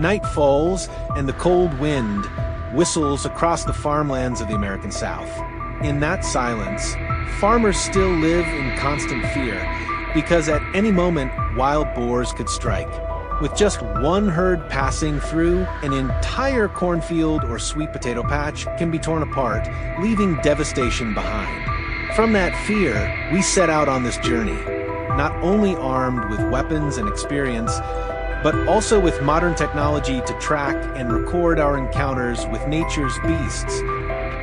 Night falls, and the cold wind whistles across the farmlands of the American South. In that silence, farmers still live in constant fear, because at any moment, wild boars could strike. With just one herd passing through, an entire cornfield or sweet potato patch can be torn apart, leaving devastation behind. From that fear, we set out on this journey, not only armed with weapons and experience, but also with modern technology to track and record our encounters with nature's beasts.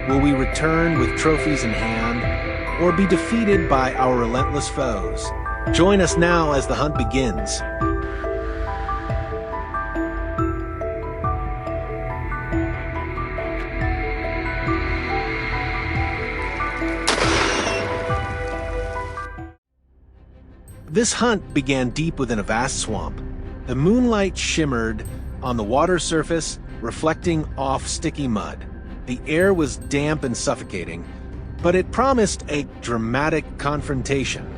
Will we return with trophies in hand, or be defeated by our relentless foes? Join us now as the hunt begins. This hunt began deep within a vast swamp. The moonlight shimmered on the water surface, reflecting off sticky mud. The air was damp and suffocating, but it promised a dramatic confrontation.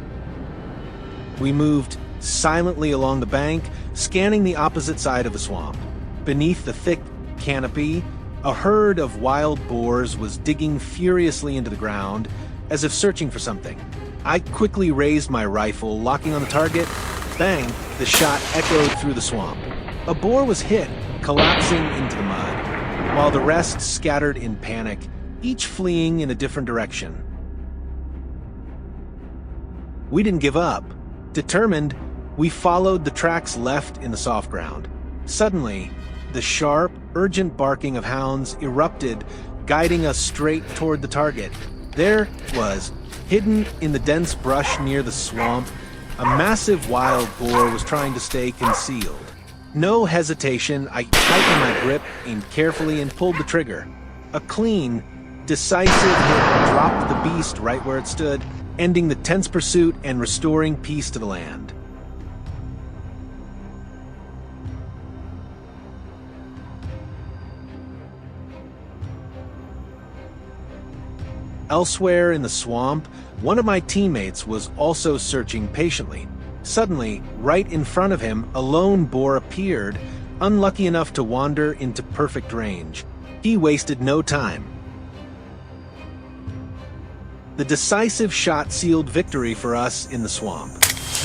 We moved silently along the bank, scanning the opposite side of the swamp. Beneath the thick canopy, a herd of wild boars was digging furiously into the ground, as if searching for something. I quickly raised my rifle, locking on the target. Bang! The shot echoed through the swamp. A boar was hit, collapsing into the mud, while the rest scattered in panic, each fleeing in a different direction. We didn't give up. Determined, we followed the tracks left in the soft ground. Suddenly, the sharp, urgent barking of hounds erupted, guiding us straight toward the target. There was, hidden in the dense brush near the swamp, a massive wild boar was trying to stay concealed. No hesitation, I tightened my grip, aimed carefully, and pulled the trigger. A clean, decisive hit dropped the beast right where it stood, ending the tense pursuit and restoring peace to the land. Elsewhere in the swamp, one of my teammates was also searching patiently. Suddenly, right in front of him, a lone boar appeared, unlucky enough to wander into perfect range. He wasted no time. The decisive shot sealed victory for us in the swamp.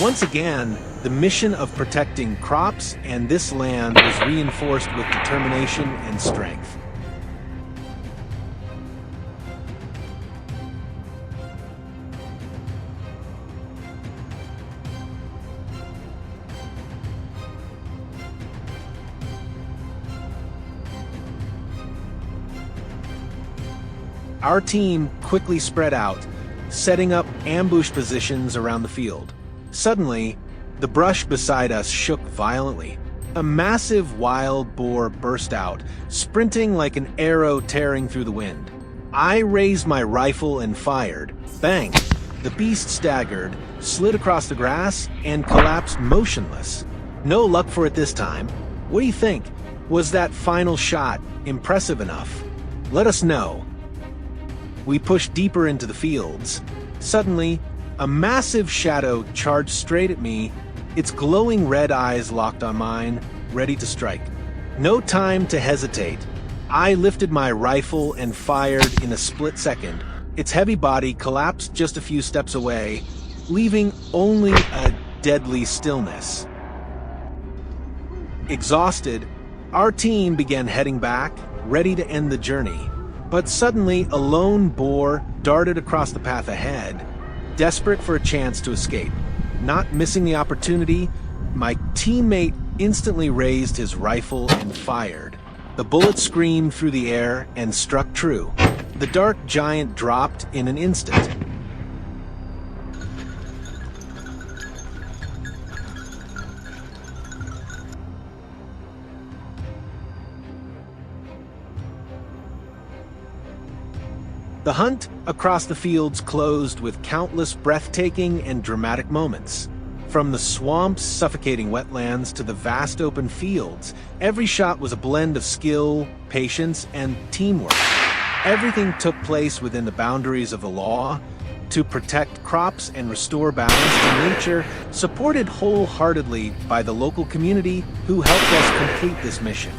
Once again, the mission of protecting crops and this land was reinforced with determination and strength. Our team quickly spread out, setting up ambush positions around the field. Suddenly, the brush beside us shook violently. A massive wild boar burst out, sprinting like an arrow tearing through the wind. I raised my rifle and fired. Bang! The beast staggered, slid across the grass, and collapsed motionless. No luck for it this time. What do you think? Was that final shot impressive enough? Let us know. We pushed deeper into the fields. Suddenly, a massive shadow charged straight at me, its glowing red eyes locked on mine, ready to strike. No time to hesitate. I lifted my rifle and fired in a split second. Its heavy body collapsed just a few steps away, leaving only a deadly stillness. Exhausted, our team began heading back, ready to end the journey. But suddenly, a lone boar darted across the path ahead, desperate for a chance to escape. Not missing the opportunity, my teammate instantly raised his rifle and fired. The bullet screamed through the air and struck true. The dark giant dropped in an instant. The hunt across the fields closed with countless breathtaking and dramatic moments. From the swamp's suffocating wetlands to the vast open fields, every shot was a blend of skill, patience, and teamwork. Everything took place within the boundaries of the law, to protect crops and restore balance to nature, supported wholeheartedly by the local community who helped us complete this mission.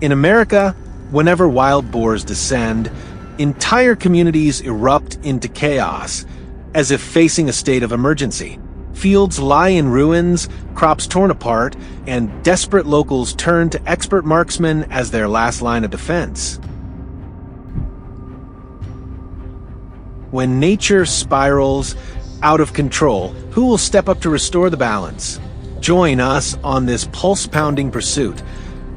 In America, whenever wild boars descend, entire communities erupt into chaos, as if facing a state of emergency. Fields lie in ruins, crops torn apart, and desperate locals turn to expert marksmen as their last line of defense. When nature spirals out of control, who will step up to restore the balance? Join us on this pulse-pounding pursuit,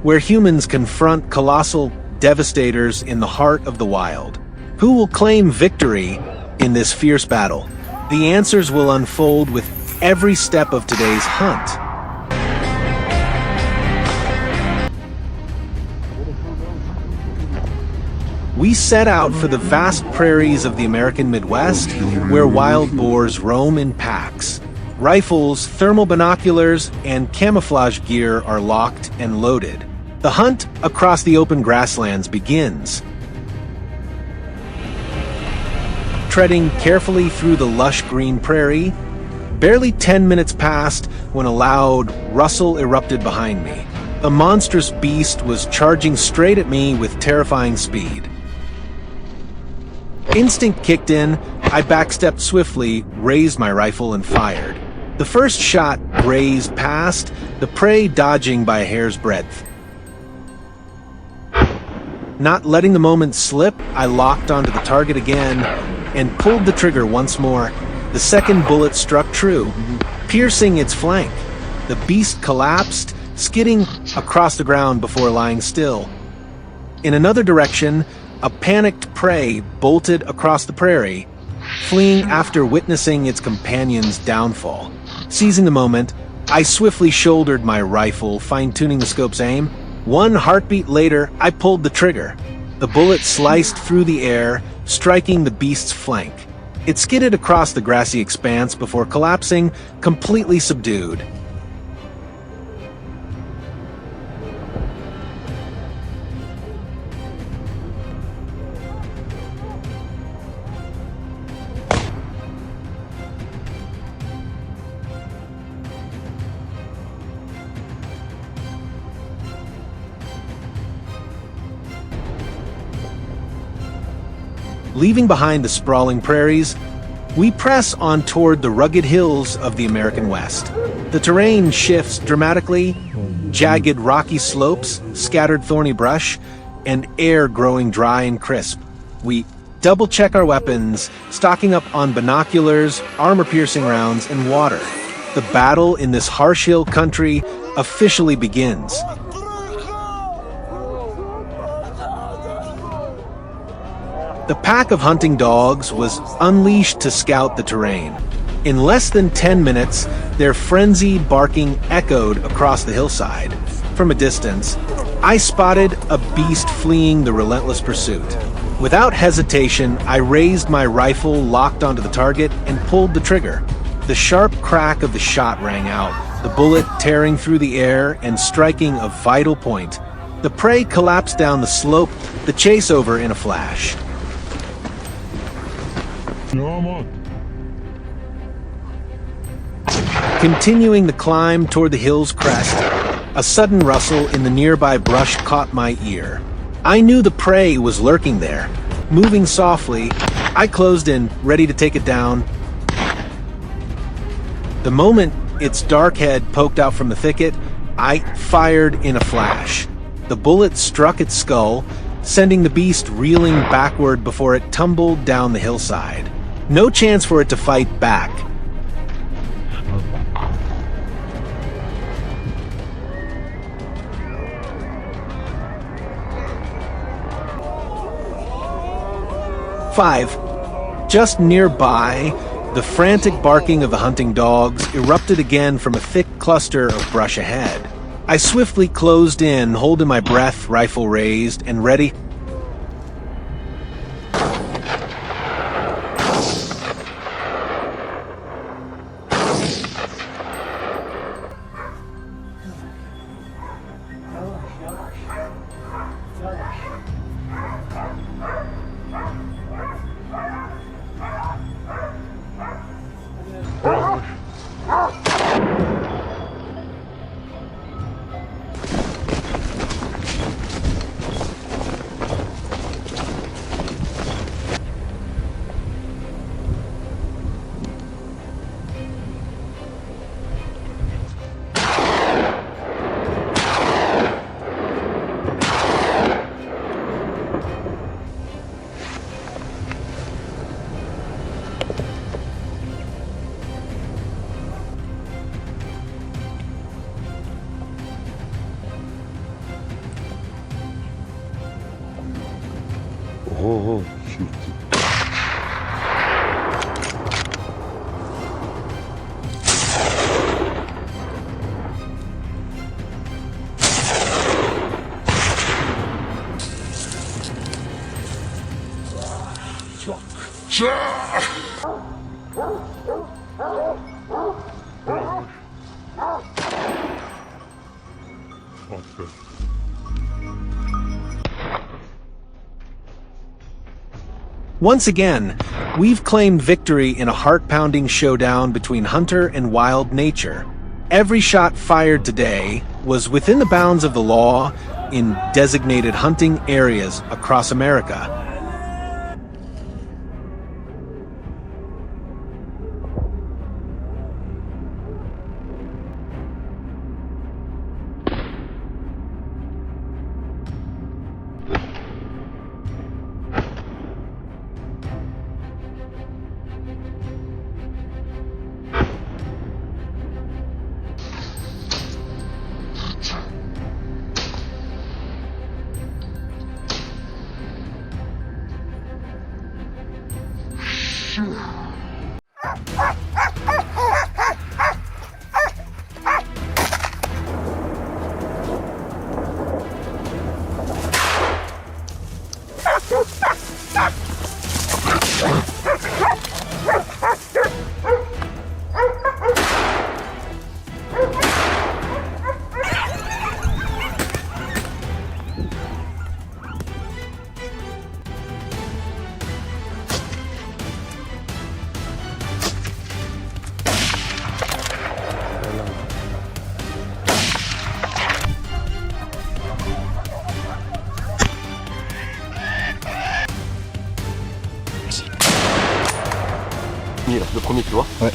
where humans confront colossal devastators in the heart of the wild. Who will claim victory in this fierce battle? The answers will unfold with every step of today's hunt. We set out for the vast prairies of the American Midwest, where wild boars roam in packs. Rifles, thermal binoculars, and camouflage gear are locked and loaded. The hunt across the open grasslands begins. Treading carefully through the lush green prairie, barely 10 minutes passed when a loud rustle erupted behind me. A monstrous beast was charging straight at me with terrifying speed. Instinct kicked in, I backstepped swiftly, raised my rifle, and fired. The first shot grazed past, the prey dodging by a hair's breadth. Not letting the moment slip, I locked onto the target again and pulled the trigger once more. The second bullet struck true, piercing its flank. The beast collapsed, skidding across the ground before lying still. In another direction, A panicked prey bolted across the prairie, fleeing after witnessing its companion's downfall. Seizing the moment, I swiftly shouldered my rifle, fine-tuning the scope's aim. One heartbeat later, I pulled the trigger. The bullet sliced through the air, striking the beast's flank. It skidded across the grassy expanse before collapsing, completely subdued. Leaving behind the sprawling prairies, we press on toward the rugged hills of the American West. The terrain shifts dramatically, jagged rocky slopes, scattered thorny brush, and air growing dry and crisp. We double-check our weapons, stocking up on binoculars, armor-piercing rounds, and water. The battle in this harsh hill country officially begins. The pack of hunting dogs was unleashed to scout the terrain. In less than 10 minutes, their frenzied barking echoed across the hillside. From a distance, I spotted a beast fleeing the relentless pursuit. Without hesitation, I raised my rifle, locked onto the target, and pulled the trigger. The sharp crack of the shot rang out, the bullet tearing through the air and striking a vital point. The prey collapsed down the slope, the chase over in a flash. Continuing the climb toward the hill's crest, a sudden rustle in the nearby brush caught my ear. I knew the prey was lurking there. Moving softly, I closed in, ready to take it down. The moment its dark head poked out from the thicket, I fired in a flash. The bullet struck its skull, sending the beast reeling backward before it tumbled down the hillside. No chance for it to fight back. Five. Just nearby, the frantic barking of the hunting dogs erupted again from a thick cluster of brush ahead. I swiftly closed in, holding my breath, rifle raised, and ready. Oh, shoot. Okay. Once again, we've claimed victory in a heart-pounding showdown between hunter and wild nature. Every shot fired today was within the bounds of the law in designated hunting areas across America. Le premier, tu vois? Ouais.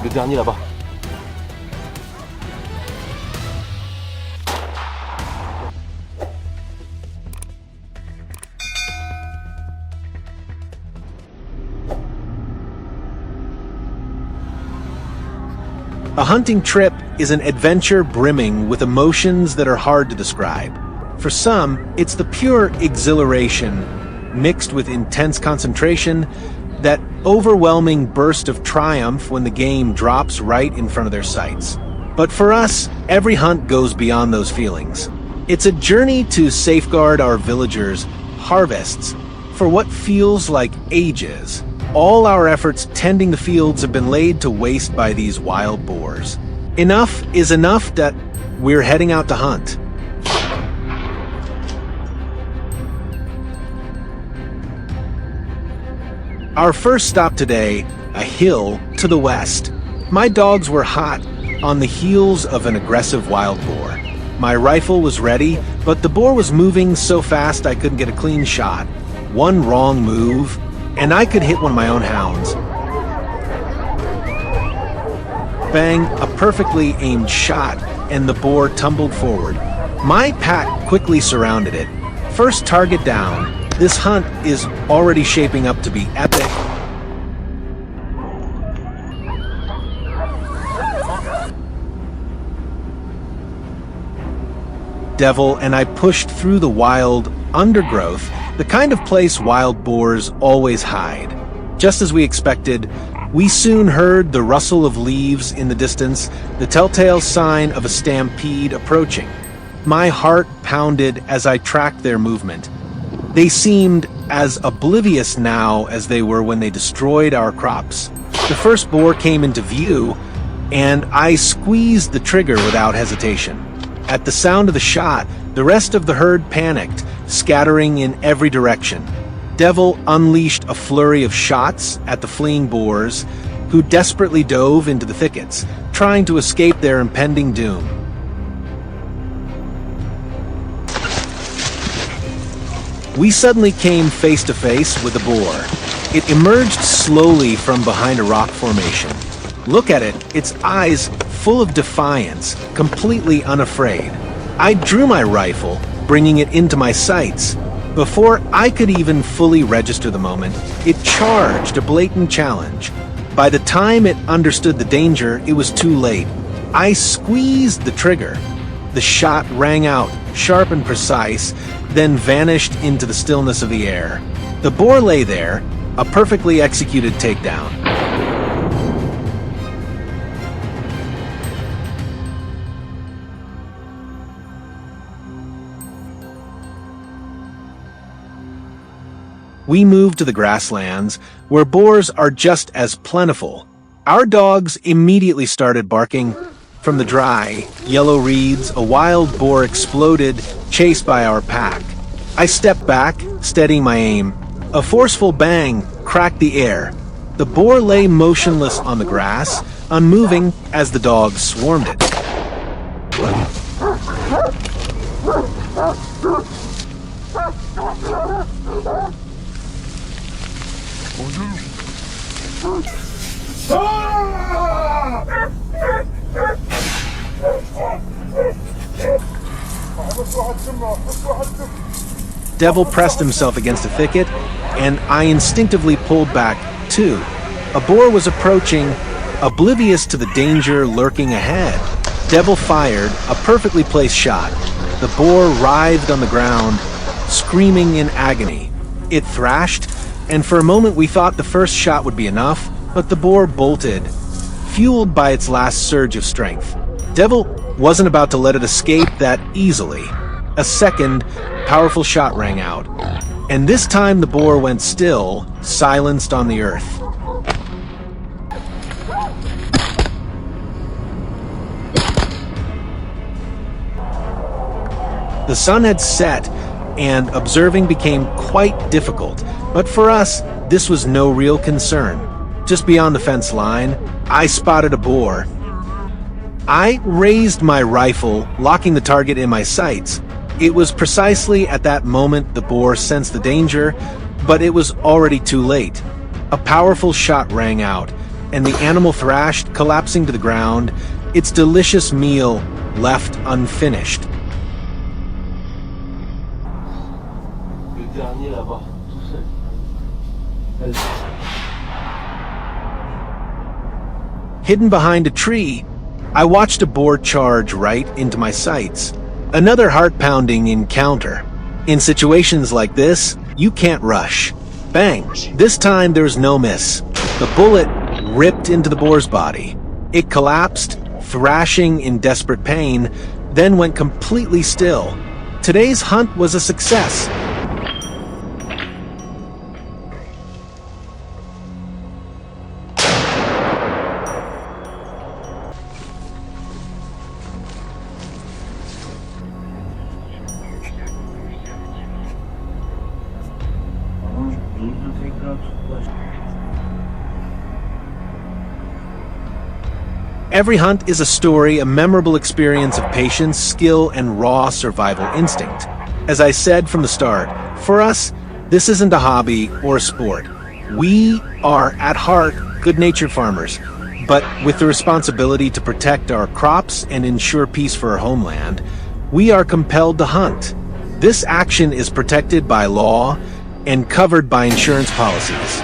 Le dernier là-bas. A hunting trip is an adventure brimming with emotions that are hard to describe. For some, it's the pure exhilaration mixed with intense concentration, that overwhelming burst of triumph when the game drops right in front of their sights. But for us, every hunt goes beyond those feelings. It's a journey to safeguard our villagers' harvests for what feels like ages. All our efforts tending the fields have been laid to waste by these wild boars. Enough is enough that we're heading out to hunt. Our first stop today, a hill to the west. My dogs were hot on the heels of an aggressive wild boar. My rifle was ready, but the boar was moving so fast I couldn't get a clean shot. One wrong move, and I could hit one of my own hounds. Bang, a perfectly aimed shot, and the boar tumbled forward. My pack quickly surrounded it. First target down. This hunt is already shaping up to be epic. Devil and I pushed through the wild undergrowth, the kind of place wild boars always hide. Just as we expected, we soon heard the rustle of leaves in the distance, the telltale sign of a stampede approaching. My heart pounded as I tracked their movement. They seemed as oblivious now as they were when they destroyed our crops. The first boar came into view, and I squeezed the trigger without hesitation. At the sound of the shot, the rest of the herd panicked, scattering in every direction. Devil unleashed a flurry of shots at the fleeing boars, who desperately dove into the thickets, trying to escape their impending doom. We suddenly came face to face with a boar. It emerged slowly from behind a rock formation. Look at it, its eyes full of defiance, completely unafraid. I drew my rifle, bringing it into my sights. Before I could even fully register the moment, it charged, a blatant challenge. By the time it understood the danger, it was too late. I squeezed the trigger. The shot rang out, sharp and precise, then vanished into the stillness of the air. The boar lay there, a perfectly executed takedown. We moved to the grasslands, where boars are just as plentiful. Our dogs immediately started barking. From the dry, yellow reeds, a wild boar exploded, chased by our pack. I stepped back, steadying my aim. A forceful bang cracked the air. The boar lay motionless on the grass, unmoving as the dogs swarmed it. Devil pressed himself against a thicket, and I instinctively pulled back, too. A boar was approaching, oblivious to the danger lurking ahead. Devil fired a perfectly placed shot. The boar writhed on the ground, screaming in agony. It thrashed, and for a moment we thought the first shot would be enough, but the boar bolted, fueled by its last surge of strength. Devil wasn't about to let it escape that easily. A second, powerful shot rang out, and this time the boar went still, silenced on the earth. The sun had set, and observing became quite difficult, but for us, this was no real concern. Just beyond the fence line, I spotted a boar. I raised my rifle, locking the target in my sights. It was precisely at that moment the boar sensed the danger, but it was already too late. A powerful shot rang out, and the animal thrashed, collapsing to the ground, its delicious meal left unfinished. Le dernier là-bas, tout seul. Hidden behind a tree, I watched a boar charge right into my sights. Another heart-pounding encounter. In situations like this, you can't rush. Bang! This time there was no miss. The bullet ripped into the boar's body. It collapsed, thrashing in desperate pain, then went completely still. Today's hunt was a success. Every hunt is a story, a memorable experience of patience, skill, and raw survival instinct. As I said from the start, for us, this isn't a hobby or a sport. We are, at heart, good-natured farmers, but with the responsibility to protect our crops and ensure peace for our homeland, we are compelled to hunt. This action is protected by law and covered by insurance policies.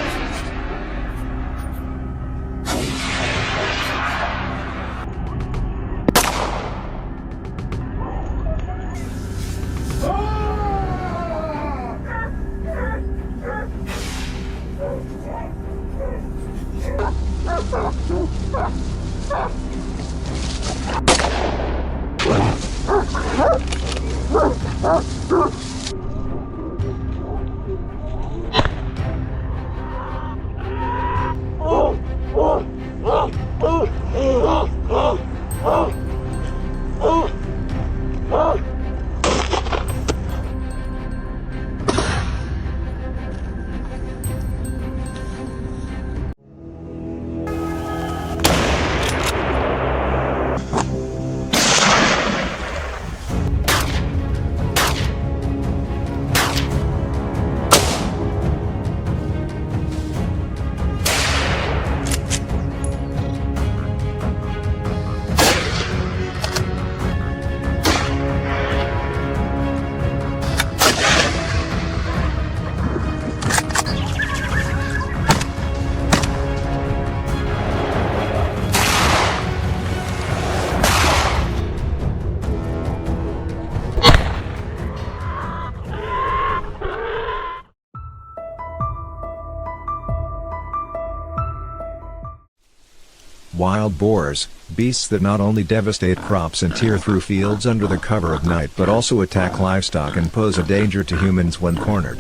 Wild boars, beasts that not only devastate crops and tear through fields under the cover of night but also attack livestock and pose a danger to humans when cornered.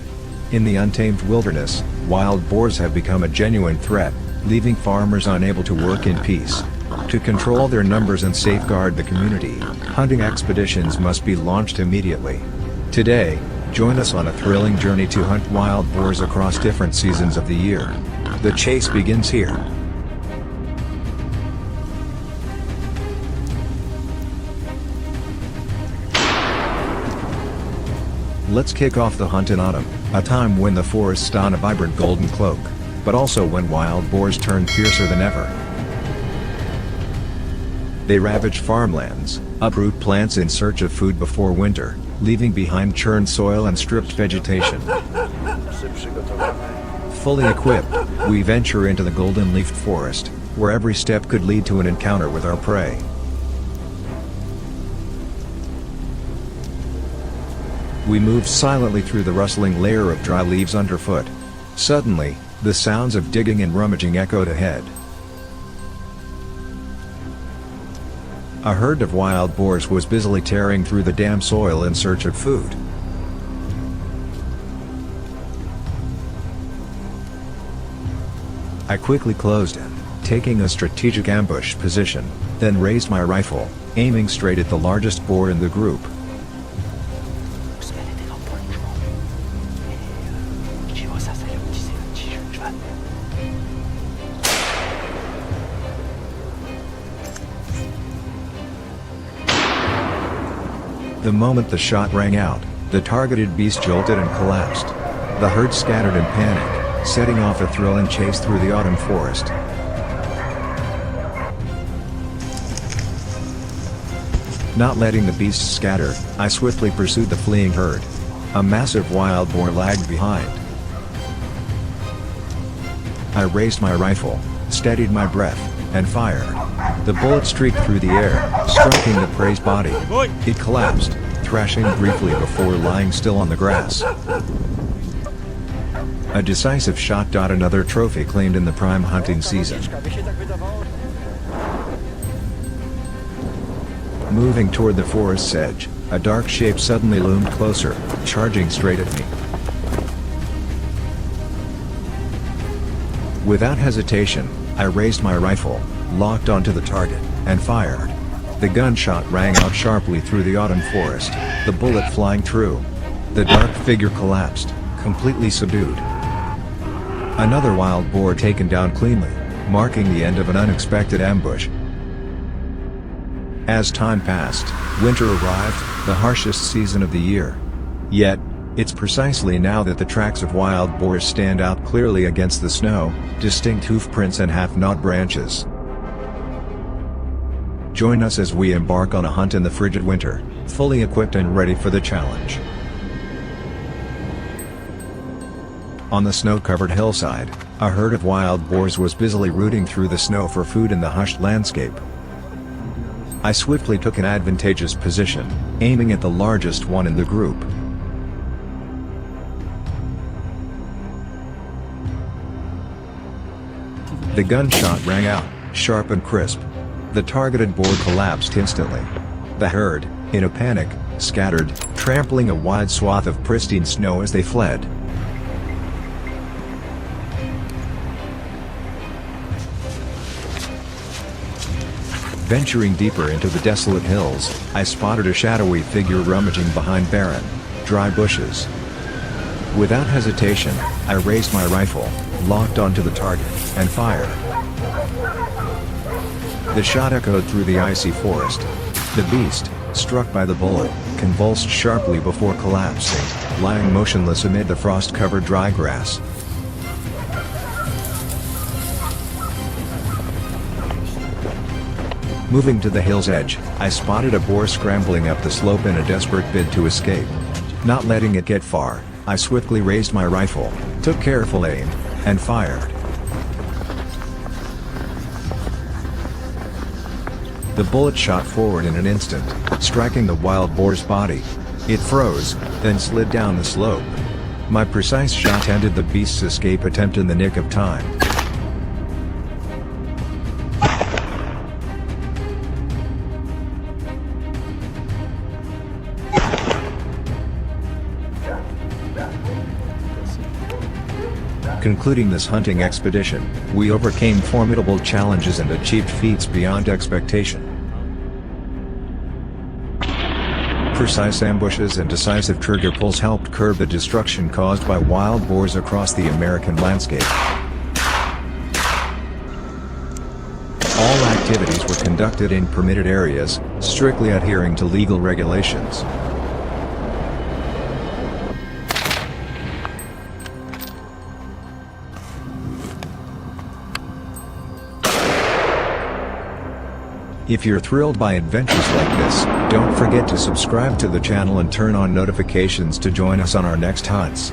In the untamed wilderness, wild boars have become a genuine threat, leaving farmers unable to work in peace. To control their numbers and safeguard the community, hunting expeditions must be launched immediately. Today, join us on a thrilling journey to hunt wild boars across different seasons of the year. The chase begins here. Let's kick off the hunt in autumn, a time when the forests don a vibrant golden cloak, but also when wild boars turn fiercer than ever. They ravage farmlands, uproot plants in search of food before winter, leaving behind churned soil and stripped vegetation. Fully equipped, we venture into the golden-leafed forest, where every step could lead to an encounter with our prey. We moved silently through the rustling layer of dry leaves underfoot. Suddenly, the sounds of digging and rummaging echoed ahead. A herd of wild boars was busily tearing through the damp soil in search of food. I quickly closed in, taking a strategic ambush position, then raised my rifle, aiming straight at the largest boar in the group. The moment the shot rang out, the targeted beast jolted and collapsed. The herd scattered in panic, setting off a thrilling chase through the autumn forest. Not letting the beasts scatter, I swiftly pursued the fleeing herd. A massive wild boar lagged behind. I raised my rifle, steadied my breath, and fired. The bullet streaked through the air, striking the prey's body. It collapsed, thrashing briefly before lying still on the grass. A decisive shot. Another trophy claimed in the prime hunting season. Moving toward the forest's edge, a dark shape suddenly loomed closer, charging straight at me. Without hesitation, I raised my rifle, locked onto the target, and fired. The gunshot rang out sharply through the autumn forest, the bullet flying through. The dark figure collapsed, completely subdued. Another wild boar taken down cleanly, marking the end of an unexpected ambush. As time passed, winter arrived, the harshest season of the year. Yet, it's precisely now that the tracks of wild boars stand out clearly against the snow, distinct hoofprints and half-gnawed branches. Join us as we embark on a hunt in the frigid winter, fully equipped and ready for the challenge. On the snow-covered hillside, a herd of wild boars was busily rooting through the snow for food in the hushed landscape. I swiftly took an advantageous position, aiming at the largest one in the group. The gunshot rang out, sharp and crisp. The targeted boar collapsed instantly. The herd, in a panic, scattered, trampling a wide swath of pristine snow as they fled. Venturing deeper into the desolate hills, I spotted a shadowy figure rummaging behind barren, dry bushes. Without hesitation, I raised my rifle, locked onto the target, and fired. The shot echoed through the icy forest. The beast, struck by the bullet, convulsed sharply before collapsing, lying motionless amid the frost-covered dry grass. Moving to the hill's edge, I spotted a boar scrambling up the slope in a desperate bid to escape. Not letting it get far, I swiftly raised my rifle, took careful aim, and fired. The bullet shot forward in an instant, striking the wild boar's body. It froze, then slid down the slope. My precise shot ended the beast's escape attempt in the nick of time. Concluding this hunting expedition, we overcame formidable challenges and achieved feats beyond expectation. Precise ambushes and decisive trigger pulls helped curb the destruction caused by wild boars across the American landscape. All activities were conducted in permitted areas, strictly adhering to legal regulations. If you're thrilled by adventures like this, don't forget to subscribe to the channel and turn on notifications to join us on our next hunts.